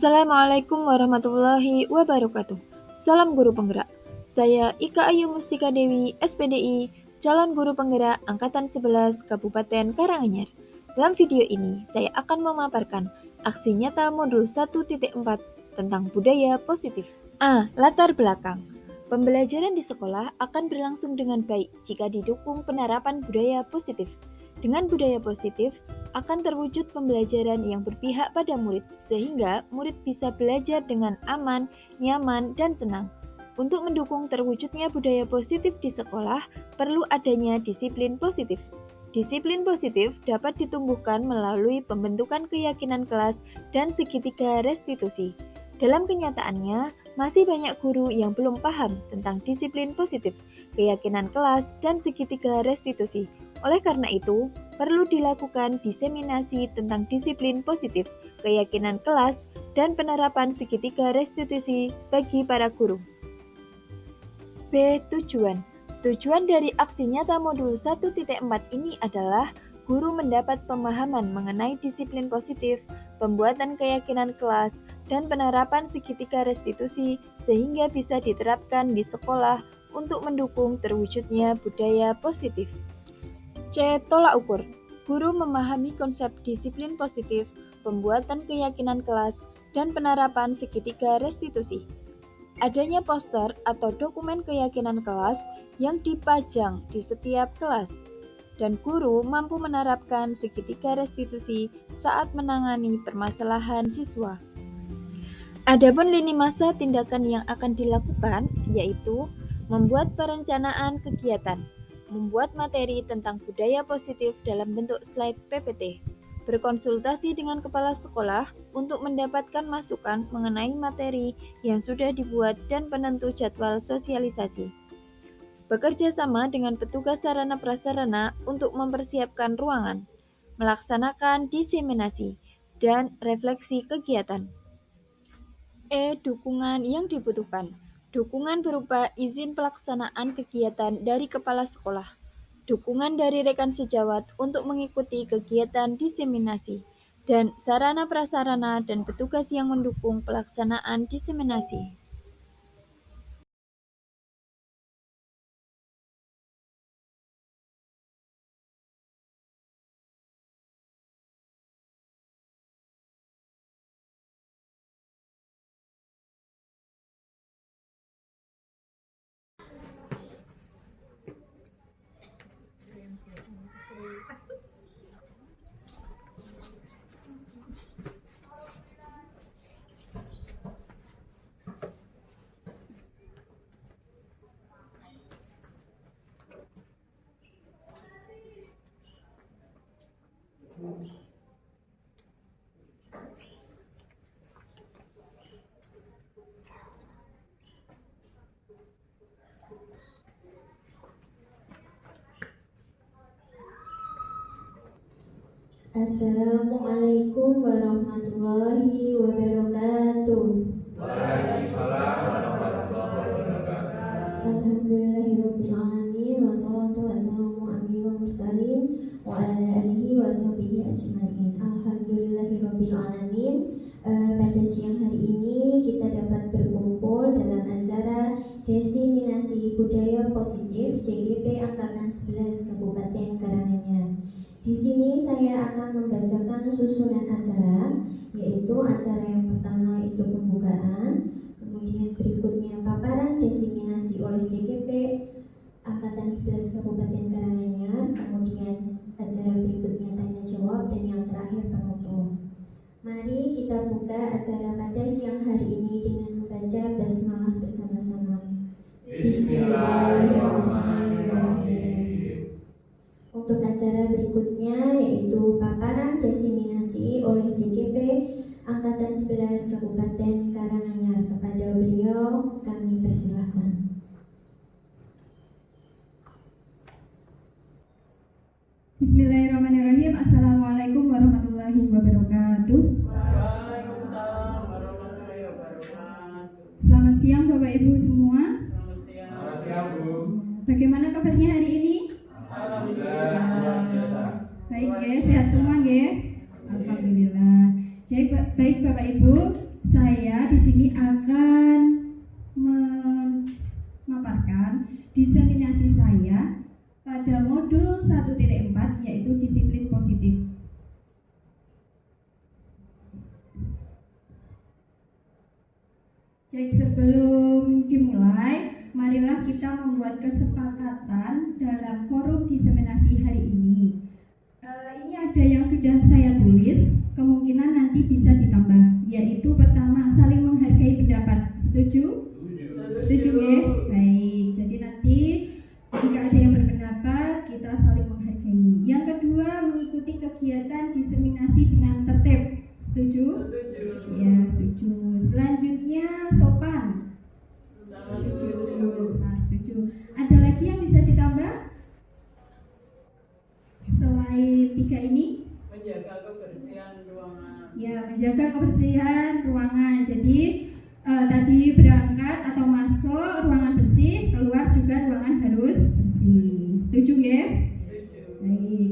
Assalamualaikum warahmatullahi wabarakatuh. Salam guru penggerak. Saya Ika Ayu Mustika Dewi, SPDI, calon guru penggerak Angkatan 11 Kabupaten Karanganyar. Dalam video ini, saya akan memaparkan aksi nyata modul 1.4 tentang budaya positif. Latar belakang. Pembelajaran di sekolah akan berlangsung dengan baik jika didukung penerapan budaya positif. Dengan budaya positif, akan terwujud pembelajaran yang berpihak pada murid, sehingga murid bisa belajar dengan aman, nyaman, dan senang. Untuk mendukung terwujudnya budaya positif di sekolah, perlu adanya disiplin positif. Disiplin positif dapat ditumbuhkan melalui pembentukan keyakinan kelas dan segitiga restitusi. Dalam kenyataannya, masih banyak guru yang belum paham tentang disiplin positif, keyakinan kelas, dan segitiga restitusi. Oleh karena itu, perlu dilakukan diseminasi tentang disiplin positif, keyakinan kelas, dan penerapan segitiga restitusi bagi para guru. B. Tujuan. Tujuan dari aksi nyata modul 1.4 ini adalah guru mendapat pemahaman mengenai disiplin positif, pembuatan keyakinan kelas, dan penerapan segitiga restitusi sehingga bisa diterapkan di sekolah untuk mendukung terwujudnya budaya positif. C. Tolak ukur. Guru memahami konsep disiplin positif, pembuatan keyakinan kelas, dan penerapan segitiga restitusi. Adanya poster atau dokumen keyakinan kelas yang dipajang di setiap kelas, dan guru mampu menerapkan segitiga restitusi saat menangani permasalahan siswa. Adapun lini masa tindakan yang akan dilakukan yaitu membuat perencanaan kegiatan, membuat materi tentang budaya positif dalam bentuk slide PPT, berkonsultasi dengan kepala sekolah untuk mendapatkan masukan mengenai materi yang sudah dibuat dan penentu jadwal sosialisasi. Bekerja sama dengan petugas sarana prasarana untuk mempersiapkan ruangan, melaksanakan diseminasi, dan refleksi kegiatan. E. Dukungan yang dibutuhkan. Dukungan berupa izin pelaksanaan kegiatan dari kepala sekolah, dukungan dari rekan sejawat untuk mengikuti kegiatan diseminasi, dan sarana prasarana dan petugas yang mendukung pelaksanaan diseminasi. Assalamualaikum warahmatullahi wabarakatuh. Waalaikumsalam warahmatullahi wabarakatuh. Alhamdulillahirabbil alamin wassalatu wassalamu ala mursalin wa ala alihi washabihi ajmain. Alhamdulillahirabbil alamin. Pada siang hari ini kita dapat berkumpul dalam acara diseminasi budaya positif CGP Angkatan 11 Kabupaten Karanganyar. Di sini saya akan membacakan susunan acara, yaitu acara yang pertama itu pembukaan, kemudian berikutnya paparan diseminasi oleh CGP Angkatan 11 Kabupaten Karanganyar, kemudian acara berikutnya tanya jawab, dan yang terakhir penutup. Mari kita buka acara pada siang hari ini dengan membaca basmalah bersama-sama. Bismillahirrahmanirrahim. Untuk acara berikutnya yaitu paparan diseminasi oleh CGP Angkatan 11 Kabupaten Karanganyar. Kepada beliau kami persilahkan. Bismillahirrahmanirrahim. Assalamualaikum warahmatullahi wabarakatuh. Waalaikumsalam warahmatullahi wabarakatuh. Selamat siang Bapak Ibu semua. Selamat siang, Bu. Bagaimana kabarnya hari ini? Alhamdulillah, luar biasa. Baik ya, sehat semua ya. Alhamdulillah. Baik Bapak Ibu, diseminasi saya pada modul 1.4 yaitu disiplin positif. Cek, sebelum dimulai, marilah kita membuat kesepakatan dalam forum diseminasi hari ini. Ini ada yang sudah saya tulis, kemungkinan nanti bisa ditambah, yaitu pertama, saling menghargai pendapat. Setuju? Setuju ya? Baik, jadi nanti jika ada yang berpendapat, kita saling menghargai. Yang kedua, mengikuti kegiatan diseminasi dengan tertib. Setuju? Ya, setuju. Selanjutnya, sopan. Setuju. Setuju. Ada lagi yang bisa ditambah? Selain 3 ini? Menjaga kebersihan ruangan. Ya, menjaga kebersihan ruangan. Jadi tadi berangkat atau masuk ruangan bersih, keluar juga ruangan harus bersih. Setuju ya? Baik.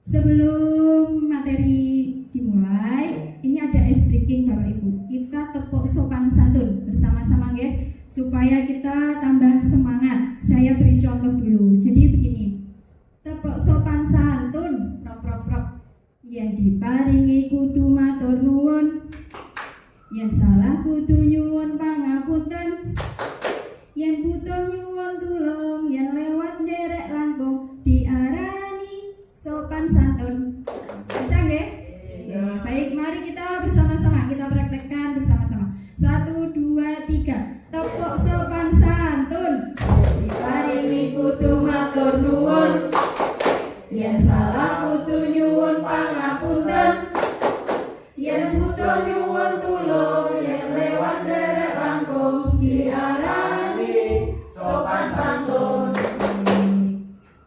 Sebelum materi dimulai, ini ada ice breaking Bapak Ibu. Kita tepuk sopan santun bersama-sama ya, supaya kita tambah semangat. Saya beri contoh dulu. Jadi begini. Tepuk sopan santun, prok prok prok. Yang diparingi kudu matur nuwun, yang salah kudu nyuwun pangapunten, yang butuh nyuwun tulung, yang lewat nderek langkung diarani sopan santun. Bisa nggih? Ya, baik, mari kita bersama-sama kita praktekkan bersama-sama. 1, 2, 3. Tepuk sopan santun. Diparingi kudu matur nuwun, yang salah kudu nyuwun pangapunten, yang butuh nyuwun tulung, yang lewat nderek langkung diarani sopan santun.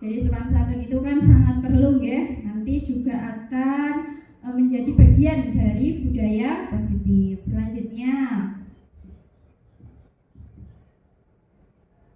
Jadi sopan santun itu kan sangat perlu ya. Nanti juga akan menjadi bagian dari budaya positif. Selanjutnya,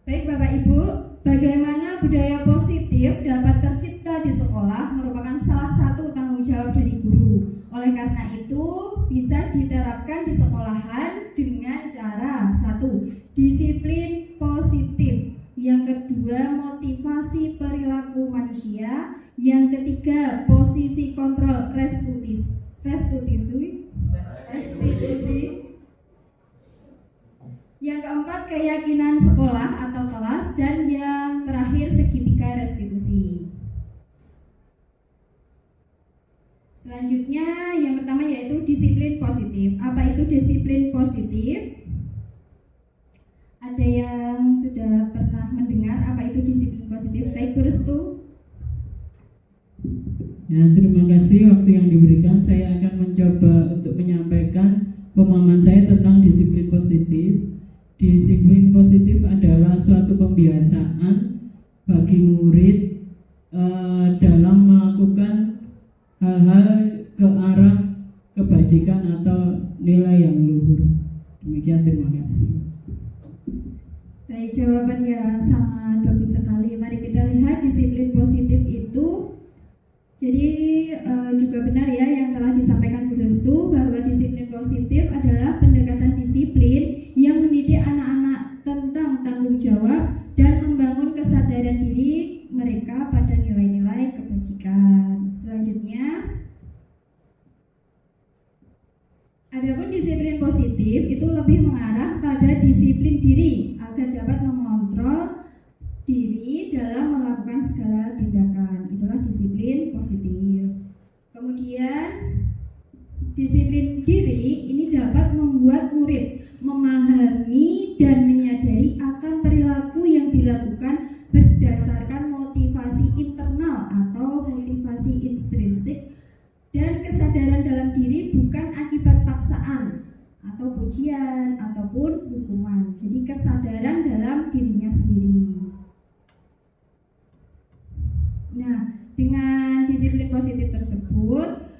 baik Bapak Ibu, bagaimana budaya positif dapat tercipta di sekolah merupakan salah satu tanggung jawab dari guru. Oleh karena itu, bisa diterapkan di sekolahan dengan cara 1. Disiplin positif. Yang kedua, motivasi perilaku manusia. Yang ketiga, posisi kontrol restitusi. Yang keempat, keyakinan sekolah atau kelas. Dan yang terakhir, segitiga restitusi. Selanjutnya, yang pertama yaitu disiplin positif. Apa itu disiplin positif? Ada yang sudah pernah mendengar apa itu disiplin positif? Baik, Bu Restu. Ya, terima kasih waktu yang diberikan. Saya akan mencoba untuk menyampaikan pemahaman saya tentang disiplin positif. Disiplin positif adalah suatu pembiasaan bagi murid dalam melakukan hal-hal ke arah kebajikan atau nilai yang luhur. Demikian, terima kasih. Baik, jawaban yang sangat bagus sekali. Mari kita lihat disiplin positif itu. Jadi juga benar ya yang telah disampaikan Bu Restu, bahwa disiplin positif adalah pendekatan disiplin yang mendidik anak-anak tentang tanggung jawab dan membangun kesadaran diri mereka pada nilai-nilai kebajikan. Selanjutnya, adapun disiplin positif itu lebih mengarah pada disiplin diri agar dapat mengontrol diri dalam melakukan segala tindakan. Itulah disiplin positif. Kemudian, disiplin diri ini dapat membuat murid memahami dan menyadari akan perilaku yang dilakukan berdasarkan motivasi internal atau motivasi intrinsik dan kesadaran dalam diri, bukan akibat paksaan atau pujian ataupun hukuman. Jadi kesadaran dalam dirinya sendiri. Nah, dengan disiplin positif tersebut,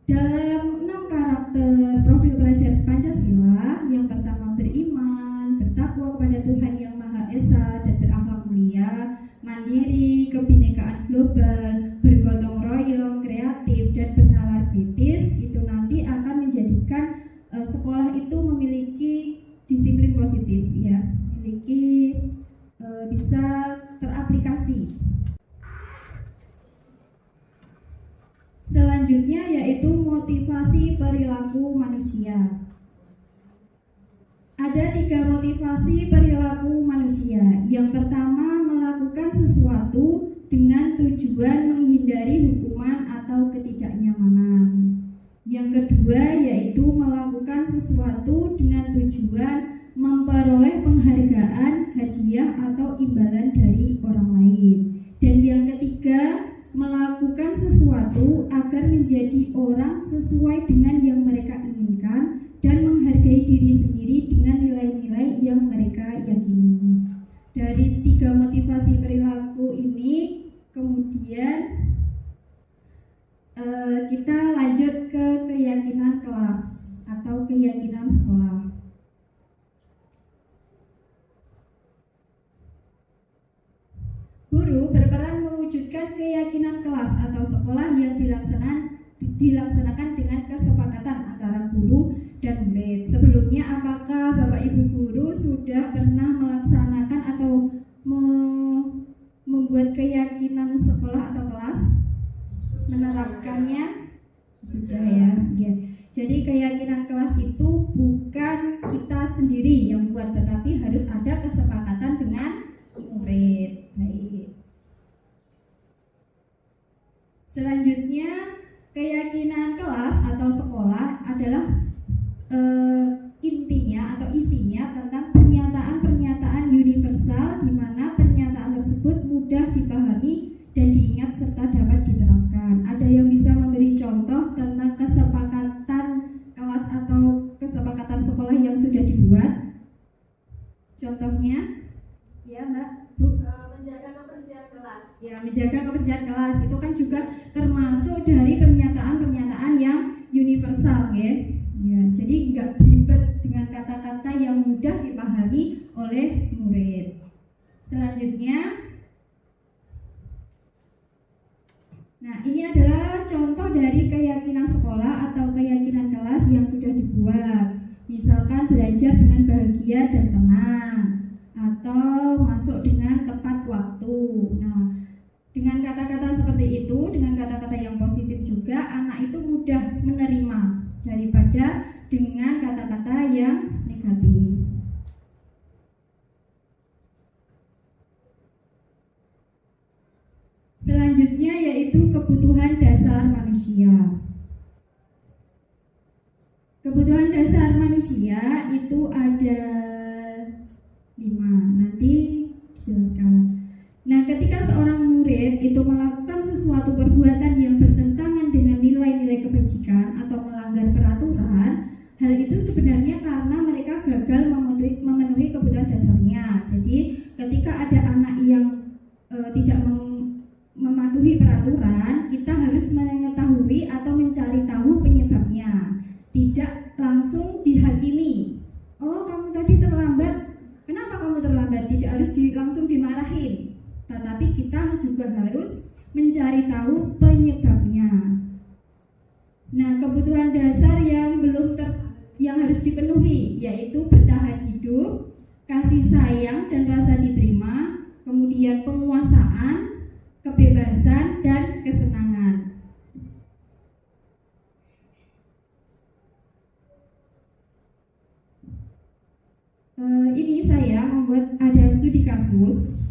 dalam 6 karakter profil pelajar Pancasila, yang pertama beriman, bertakwa kepada Tuhan Yang Maha Esa dan berakhlak mulia, mandiri, kebinekaan global, bergotong royong, kreatif, dan bernalar kritis, itu nanti akan menjadikan sekolah itu memiliki disiplin aplikasi. Selanjutnya yaitu motivasi perilaku manusia. Ada 3 motivasi perilaku manusia. Yang pertama, melakukan sesuatu dengan tujuan menghindari hukuman atau ketidaknyamanan. Yang kedua, yaitu melakukan sesuatu dengan tujuan memperoleh penghargaan, hadiah, atau imbalan dari orang lain. Dan yang ketiga, melakukan sesuatu agar menjadi orang sesuai dengan yang mereka inginkan dan menghargai diri sendiri dengan nilai-nilai yang mereka yakini. Dari 3 motivasi perilaku ini, kemudian kita lanjut ke keyakinan kelas atau keyakinan sekolah. Guru berperan mewujudkan keyakinan kelas atau sekolah yang dilaksanakan dengan kesepakatan antara guru dan murid. Sebelumnya, apakah Bapak Ibu guru sudah pernah melaksanakan atau membuat keyakinan sekolah atau kelas? Menerapkannya? Sudah ya. Jadi keyakinan kelas itu bukan kita sendiri yang buat, tetapi harus ada kesepakatan dengan murid. Baik. Selanjutnya, keyakinan kelas atau sekolah adalah intinya atau isinya tentang pernyataan-pernyataan universal di mana pernyataan tersebut mudah dipahami dan diingat serta dapat diterapkan. Ada yang bisa memberi contoh tentang kesepakatan kelas atau kesepakatan sekolah yang sudah dibuat? Contohnya, ya Mbak, Bu? Menjaga kebersihan kelas. Ya, menjaga kebersihan kelas itu kan juga termasuk dari pernyataan-pernyataan yang universal, ya. Ya, jadi nggak ribet dengan kata-kata yang mudah dipahami oleh murid. Selanjutnya, nah ini adalah contoh dari keyakinan sekolah atau keyakinan kelas yang sudah dibuat. Misalkan belajar dengan bahagia dan tenang, atau masuk dengan tepat waktu. Nah, dengan kata-kata seperti itu, dengan kata-kata yang positif juga, anak itu mudah menerima daripada dengan kata-kata yang negatif. Selanjutnya yaitu kebutuhan dasar manusia. Kebutuhan dasar manusia itu ada 5, nanti dijelaskan. Nah, ketika seorang murid itu melakukan sesuatu perbuatan yang bertentangan dengan nilai-nilai kebajikan atau melanggar peraturan, hal itu sebenarnya karena mereka gagal memenuhi kebutuhan dasarnya. Jadi, ketika ada anak yang tidak mematuhi peraturan, kita harus mengetahui atau mencari tahu penyebabnya. Tidak langsung dihakimi. Oh, kamu tadi terlambat. Kenapa kamu terlambat? Tidak harus langsung dimarahin. Tetapi kita juga harus mencari tahu penyebabnya. Nah, kebutuhan dasar yang harus dipenuhi yaitu bertahan hidup, kasih sayang dan rasa diterima, kemudian penguasaan, kebebasan dan kesenangan. Ini saya membuat ada studi kasus,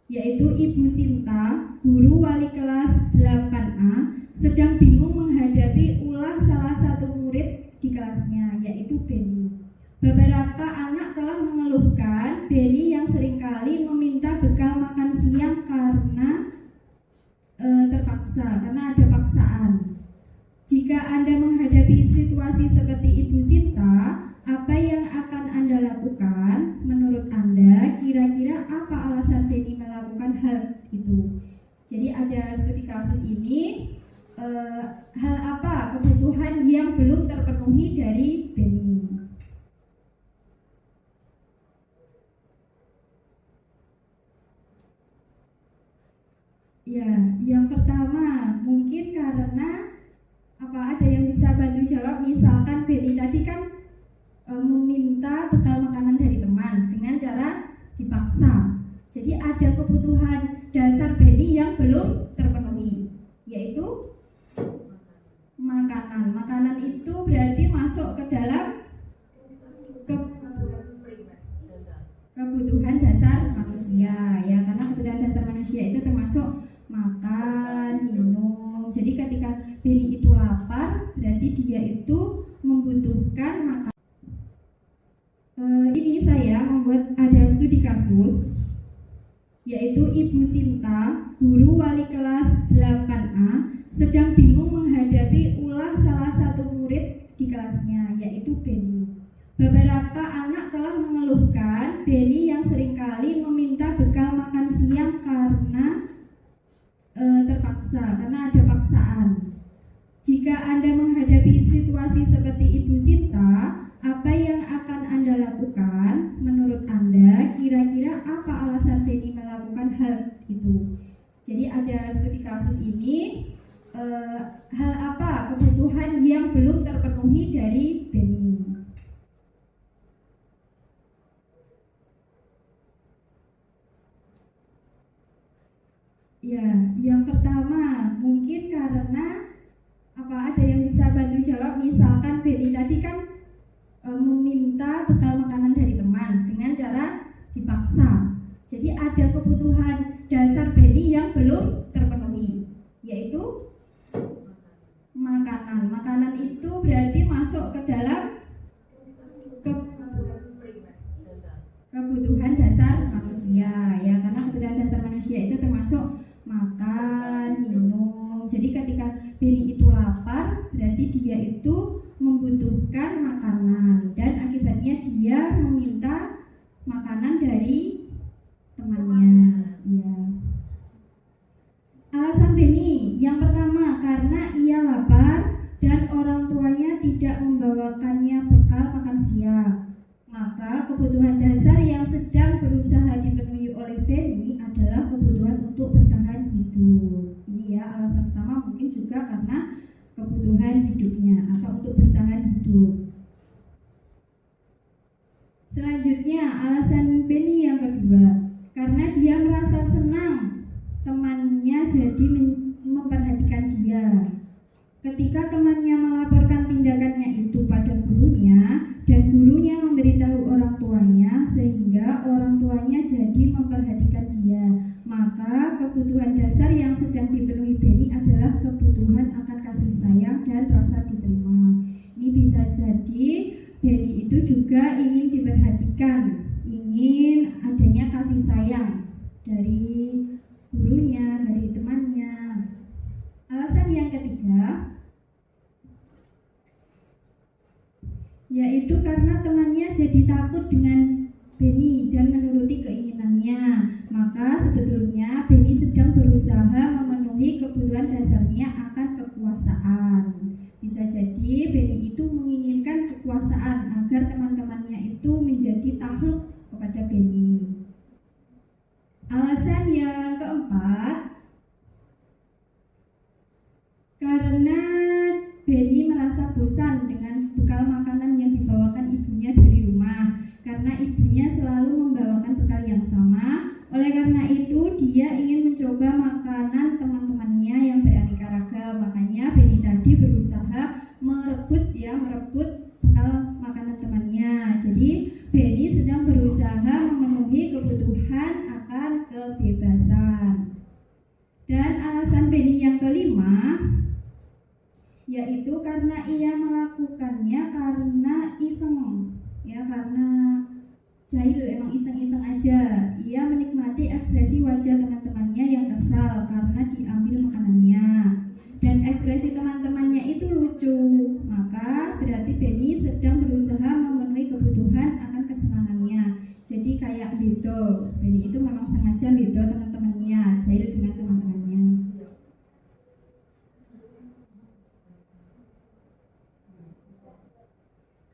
yaitu Ibu Sinta, guru wali kelas 8A, sedang bingung menghadapi ulah salah satu murid di kelasnya, yaitu Benny. Beberapa anak telah mengeluhkan Benny yang seringkali meminta bekal makan siang karena terpaksa, karena ada paksaan. Jika Anda menghadapi situasi seperti Ibu Sinta, apa yang akan Anda lakukan? Menurut Anda, kira-kira apa alasan Benny melakukan hal itu? Jadi ada studi kasus ini, hal apa kebutuhan yang belum terpenuhi dari Benny? Ya, yang pertama mungkin karena ada yang bisa bantu jawab? Misalkan Benny tadi kan meminta bekal makanan dari teman dengan cara dipaksa. Jadi ada kebutuhan dasar Beni yang belum terpenuhi, yaitu makanan. Makanan itu berarti masuk ke dalam kebutuhan dasar manusia, ya, karena kebutuhan dasar manusia itu termasuk makan, minum. Jadi ketika Beni itu lapar, berarti dia itu membutuhkan makan. Ini saya membuat ada studi kasus, yaitu Ibu Sinta, guru wali kelas 8A, sedang bingung menghadapi ulah salah satu murid di kelasnya, yaitu Beni. Beberapa anak telah mengeluhkan Beni yang seringkali meminta bekal makan siang karena terpaksa, karena ada paksaan. Jika Anda menghadapi situasi seperti Ibu Sinta, apa yang akan Anda lakukan? Menurut Anda, kira-kira apa alasan Beni melakukan hal itu? Jadi ada studi kasus ini, hal apa kebutuhan yang belum terpenuhi dari Beni? Ya, yang pertama mungkin karena ada yang bisa bantu jawab. Misalkan Beni tadi kan meminta bekal makanan dari teman dengan cara dipaksa. Jadi ada kebutuhan dasar Beni yang belum terpenuhi, yaitu makanan. Makanan itu berarti masuk ke dalam kebutuhan dasar manusia, ya, karena kebutuhan dasar manusia itu termasuk makan, minum. Jadi ketika Beni itu lapar, berarti dia itu membutuhkan makanan, dan akibatnya dia meminta makanan dari temannya. Ya. Alasan Beni yang pertama, karena ia lapar dan orang tuanya tidak membawakannya bekal makan siang. Maka kebutuhan dasar yang sedang berusaha dipenuhi oleh Beni adalah kebutuhan untuk bertahan hidup. Ini ya alasan pertama, mungkin juga karena kebutuhan hidupnya atau untuk bertahan hidup. Selanjutnya alasan Beni yang kedua, karena dia merasa senang temannya jadi memperhatikan dia. Ketika temannya melaporkan tindakannya itu pada gurunya, dan gurunya memberitahu orang tuanya, sehingga orang tuanya jadi memperhatikan dia, maka kebutuhan dasar yang sedang dipenuhi Beni adalah kebutuhan akan kasih sayang dan rasa diterima. Ini bisa jadi Beni itu juga ingin diperhatikan, ingin adanya kasih sayang dari gurunya, dari temannya. Alasan yang ketiga, yaitu karena temannya jadi takut dengan Beni dan menuruti keinginannya. Maka sebetulnya Beni sedang berusaha memenuhi kebutuhan dasarnya akan kekuasaan. Bisa jadi Beni itu menginginkan kekuasaan agar teman-temannya itu menjadi takluk kepada Beni. Alasan yang keempat, karena Beni merasa bosan dengan bekal makanan yang dibawakan ibunya dari rumah, karena ibunya selalu membawakan bekal yang sama. Oleh karena itu dia ingin mencoba makanan teman-temannya yang beraneka ragam. Makanya Beni tadi berusaha merebut bekal makanan temannya. Jadi Beni sedang berusaha memenuhi kebutuhan akan kebebasan. Dan alasan Beni yang kelima, yaitu karena ia melakukannya karena iseng, ya, karena jahil, emang iseng-iseng aja. Ia menikmati ekspresi wajah teman-temannya yang kesal karena diambil makanannya, dan ekspresi teman-temannya itu lucu. Maka berarti Beni sedang berusaha memenuhi kebutuhan akan kesenangannya. Jadi kayak bedo, Beni itu memang sengaja bedo teman-temannya, jahil dengan teman-temannya.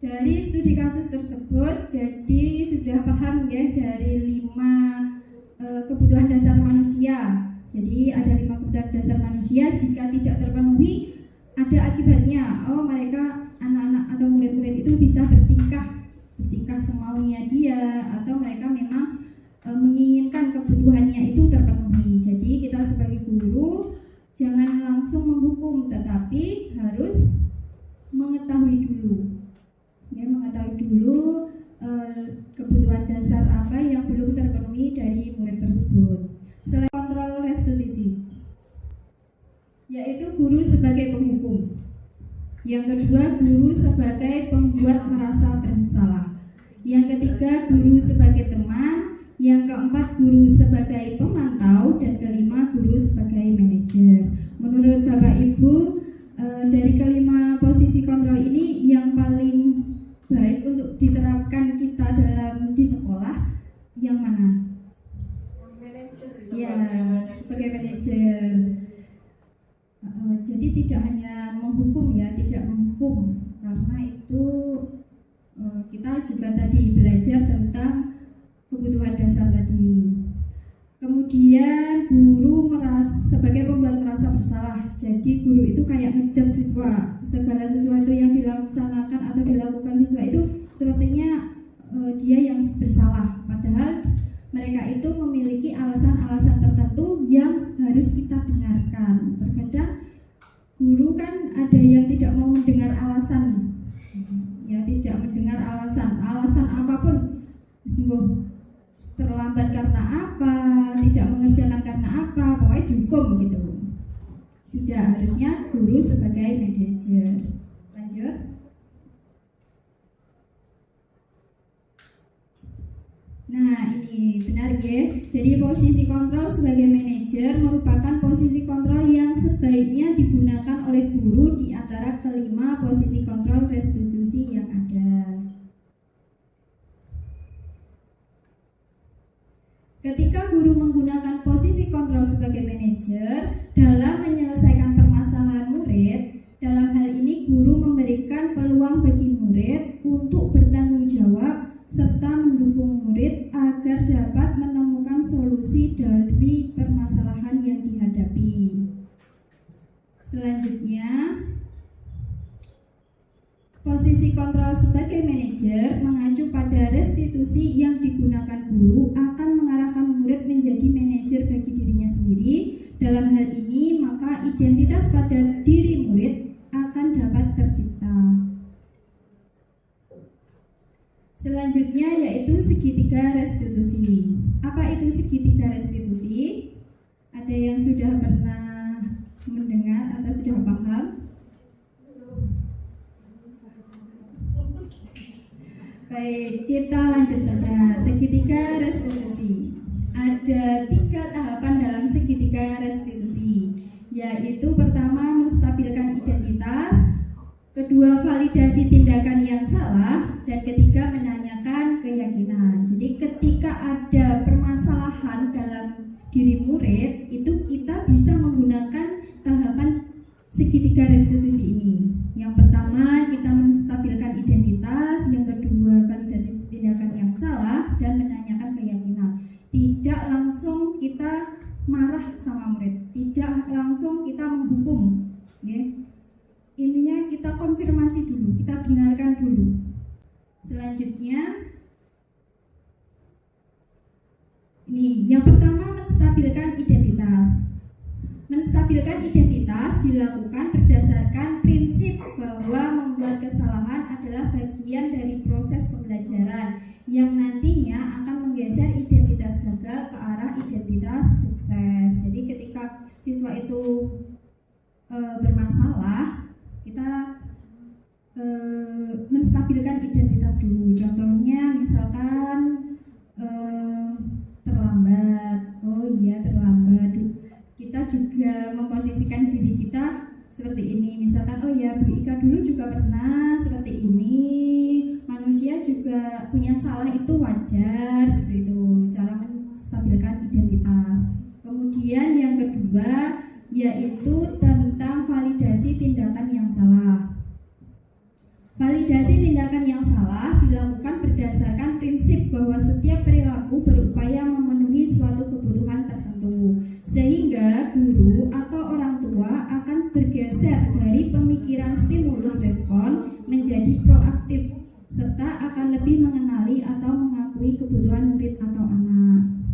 Dari studi kasus tersebut, jadi sudah paham ya dari 5 kebutuhan dasar manusia. Jadi ada 5 kebutuhan dasar manusia, jika tidak terpenuhi ada akibatnya. Mereka anak-anak atau murid-murid itu bisa bertingkah semaunya dia, atau mereka memang menginginkan kebutuhannya itu terpenuhi. Jadi kita sebagai guru jangan langsung menghukum, tetapi harus mengetahui dulu, ya, mengetahui dulu kebutuhan dasar apa yang belum terpenuhi dari murid tersebut. Selain kontrol restitusi, yaitu guru sebagai penghukum. Yang kedua, guru sebagai pembuat merasa bersalah. Yang ketiga, guru sebagai teman. Yang keempat, guru sebagai pemantau. Dan kelima, guru sebagai manajer. Menurut Bapak Ibu, dari kelima posisi kontrol ini yang paling baik untuk diterapkan kita di sekolah yang mana? Ya, sebagai manajer. Jadi tidak hanya menghukum, ya, tidak menghukum, karena itu kita juga tadi belajar tentang kebutuhan dasar tadi. Kemudian guru sebagai pembuat merasa bersalah. Jadi guru itu kayak ngejat siswa, segala sesuatu yang dilaksanakan atau dilakukan siswa itu sepertinya dia yang bersalah, padahal mereka itu memiliki alasan-alasan tertentu yang harus kita dengarkan. Terkadang guru kan ada yang tidak mau mendengar alasan, ya, tidak mendengar alasan apapun, sungguh terlambat karena apa, tidak mengerjakan karena apa, pokoknya dihukum gitu. Tidak, harusnya guru sebagai manajer. Lanjut. Nah, ini benar ya. Jadi posisi kontrol sebagai manajer merupakan posisi kontrol yang sebaiknya digunakan oleh guru di antara kelima posisi kontrol restitusi yang ada. Ketika guru menggunakan posisi kontrol sebagai manajer dalam menyelesaikan permasalahan murid, dalam hal ini guru memberikan peluang bagi murid untuk bertanggung jawab serta mendukung murid agar dapat menemukan solusi dari permasalahan yang dihadapi. Selanjutnya, posisi kontrol sebagai manajer mengacu pada restitusi yang digunakan guru akan mengarahkan murid menjadi manajer bagi dirinya sendiri. Dalam hal ini, maka identitas pada diri murid akan dapat tercipta. Selanjutnya yaitu segitiga restitusi. Apa itu segitiga restitusi? Ada yang sudah pernah mendengar atau sudah paham? Baik, kita lanjut saja. Segitiga restitusi. Ada 3 tahapan dalam segitiga restitusi, yaitu pertama menstabilkan identitas, kedua validasi tindakan yang salah, dan ketiga menanyakan keyakinan. Jadi ketika ada permasalahan dalam diri murid, itu kita bisa menggunakan tahapan segitiga restitusi ini. Yang pertama kita menstabilkan identitas, yang kedua validasi tindakan yang salah, dan menanyakan keyakinan. Tidak langsung kita marah sama murid, tidak langsung kita menghukum, ya. Intinya kita konfirmasi dulu, kita dengarkan dulu. Selanjutnya, ini yang pertama menstabilkan identitas. Menstabilkan identitas dilakukan berdasarkan prinsip bahwa membuat kesalahan adalah bagian dari proses pembelajaran yang nantinya akan menggeser identitas gagal ke arah identitas sukses. Jadi ketika siswa itu bermasalah, kita menstabilkan identitas dulu. Contohnya misalkan terlambat. Oh iya, terlambat. Kita juga memposisikan diri kita seperti ini. Misalkan, oh ya, Bu Ika dulu juga pernah seperti ini. Manusia juga punya salah, itu wajar. Seperti itu cara menstabilkan identitas. Kemudian yang kedua yaitu tentang validasi tindakan yang salah. Validasi tindakan yang salah dilakukan berdasarkan prinsip bahwa setiap perilaku berupaya memenuhi suatu kebutuhan tertentu, sehingga guru atau orang tua akan bergeser dari pemikiran stimulus respon menjadi proaktif, serta akan lebih mengenali atau mengakui kebutuhan murid atau anak.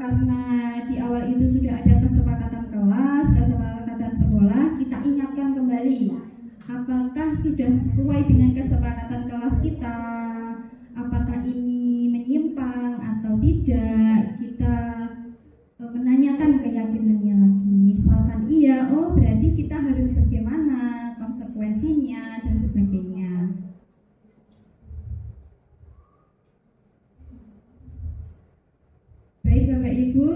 karena di awal itu sudah ada kesepakatan kelas, kesepakatan sekolah, kita ingatkan kembali apakah sudah sesuai dengan kesepakatan kelas kita, apakah ini menyimpang atau tidak. Kita menanyakan keyakinannya lagi. Misalkan iya, oh berarti kita harus bagaimana, konsekuensinya dan sebagainya. Baik Bapak Ibu,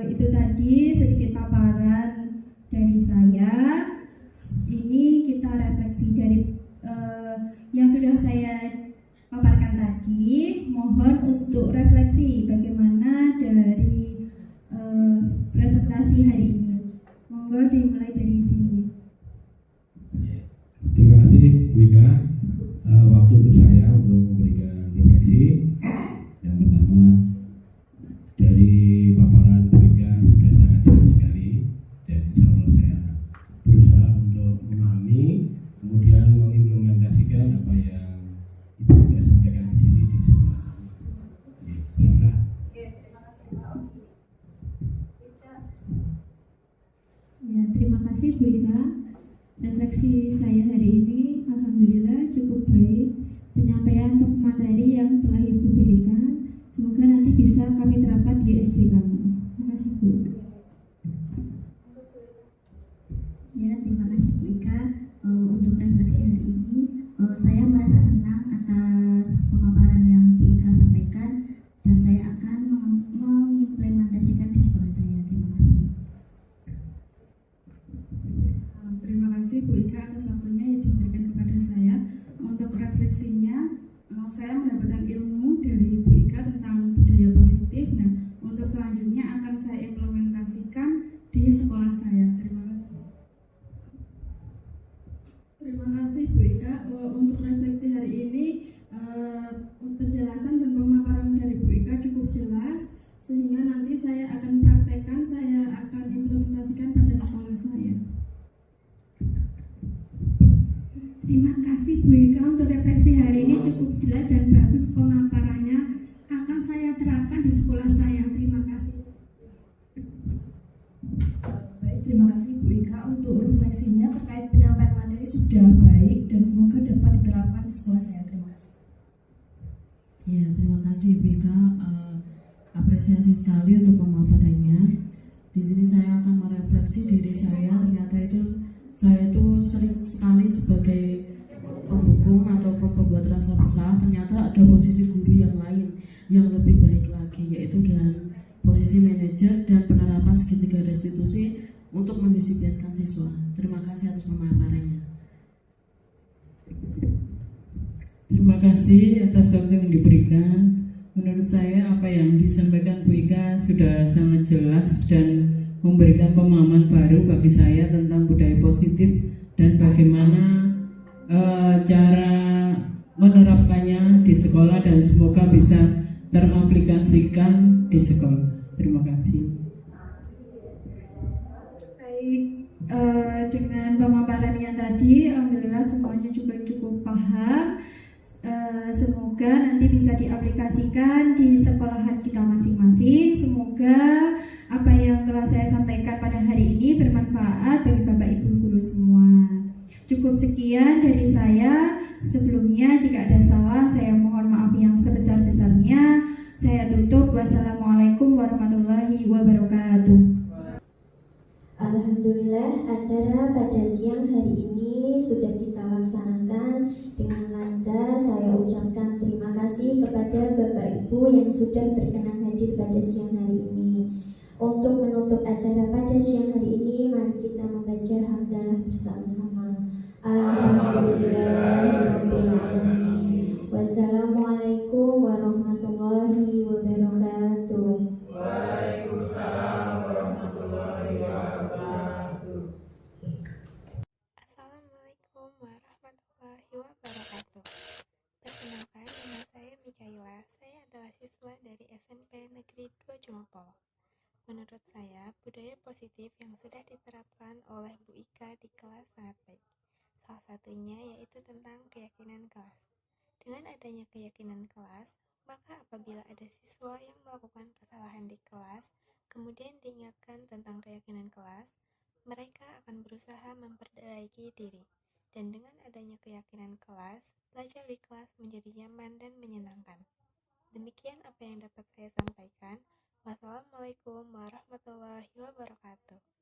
itu tadi sedikit paparan dari saya. Ini kita refleksi dari yang sudah saya paparkan tadi. Mohon untuk refleksi bagaimana dari presentasi hari ini. Monggo dimulai dari sini. Terima kasih Bu Ika, waktu untuk saya untuk memberikan refleksi. Yang pertama, dari paparan Bu Ika sudah sangat jelas sekali, dan insya Allah saya berusaha untuk memahami, kemudian mengimplementasikan apa yang Ibu Ika sampaikan di sini di sekolah. Bismillah. Ya, terima kasih Bu Ika. Refleksi saya hari ini alhamdulillah cukup baik. Penyampaian materi yang telah Ibu berikan semoga nanti bisa kami terapkan di SD kami. Terima kasih Bu. Ya, terima kasih Bu Ika. Untuk refleksi hari ini, saya merasa senang atas pemaparan yang Bu Ika sampaikan dan saya akan mengimplementasikan di sekolah saya. Terima kasih. Terima kasih Bu Ika atas waktunya yang diberikan kepada saya. Untuk refleksinya, saya mendapatkan ilmu dari Bu Ika tentang budaya positif. Nah, untuk selanjutnya akan saya implementasikan di sekolah saya. Terima kasih. Terima kasih Bu Ika. Untuk refleksi hari ini, penjelasan dan pemaparan dari Bu Ika cukup jelas, sehingga nanti saya akan praktekkan, saya akan implementasikan pada sekolah saya. Terima kasih Bu Ika untuk refleksi hari ini cukup jelas dan bagus pemaparannya, akan saya terapkan di sekolah saya. Terima kasih. Baik, terima kasih Bu Ika untuk refleksinya terkait penyampaian materi sudah baik dan semoga dapat diterapkan di sekolah saya. Terima kasih. Ya, terima kasih Bu Ika. Apresiasi sekali untuk pemaparannya. Di sini saya akan merefleksi diri saya. Ternyata saya itu sering sekali sebagai penghukum ataupun pembuat rasa bersalah, ternyata ada posisi guru yang lain yang lebih baik lagi, yaitu dengan posisi manajer dan penerapan segitiga restitusi untuk mendisiplinkan siswa. Terima kasih atas pemaparannya. Terima kasih atas waktu yang diberikan. Menurut saya apa yang disampaikan Bu Ika sudah sangat jelas dan memberikan pemahaman baru bagi saya tentang budaya positif dan bagaimana cara menerapkannya di sekolah, dan semoga bisa teraplikasikan di sekolah. Terima kasih. Baik, dengan pemaparan yang tadi, alhamdulillah semuanya juga cukup paham. Semoga nanti bisa diaplikasikan di sekolahan kita masing-masing. Semoga apa yang telah saya sampaikan pada hari ini bermanfaat bagi Bapak Ibu guru semua. Cukup sekian dari saya. Sebelumnya jika ada salah saya mohon maaf yang sebesar-besarnya. Saya tutup. Wassalamualaikum warahmatullahi wabarakatuh. Alhamdulillah, acara pada siang hari ini sudah kita laksanakan dengan lancar. Saya ucapkan terima kasih kepada Bapak Ibu yang sudah berkenan hadir pada siang hari ini. Untuk menutup acara pada siang hari ini, mari kita membaca hamdalah bersama-sama. Alhamdulillahirabbil alamin. Wassalamualaikum warahmatullahi wabarakatuh. Waalaikumsalam warahmatullahi wabarakatuh. Assalamualaikum warahmatullahi wabarakatuh. Perkenalkan, nama saya Mikaela. Saya adalah siswa dari SMP Negeri 2 Jomopolo. Menurut saya, budaya positif yang sudah diterapkan oleh Bu Ika di kelas sangat baik. Salah satunya yaitu tentang keyakinan kelas. Dengan adanya keyakinan kelas, Maka apabila ada siswa yang melakukan kesalahan di kelas, kemudian diingatkan tentang keyakinan kelas, mereka akan berusaha memperbaiki diri. Dan dengan adanya keyakinan kelas, belajar di kelas menjadi nyaman dan menyenangkan. Demikian apa yang dapat saya sampaikan. Wassalamualaikum warahmatullahi wabarakatuh.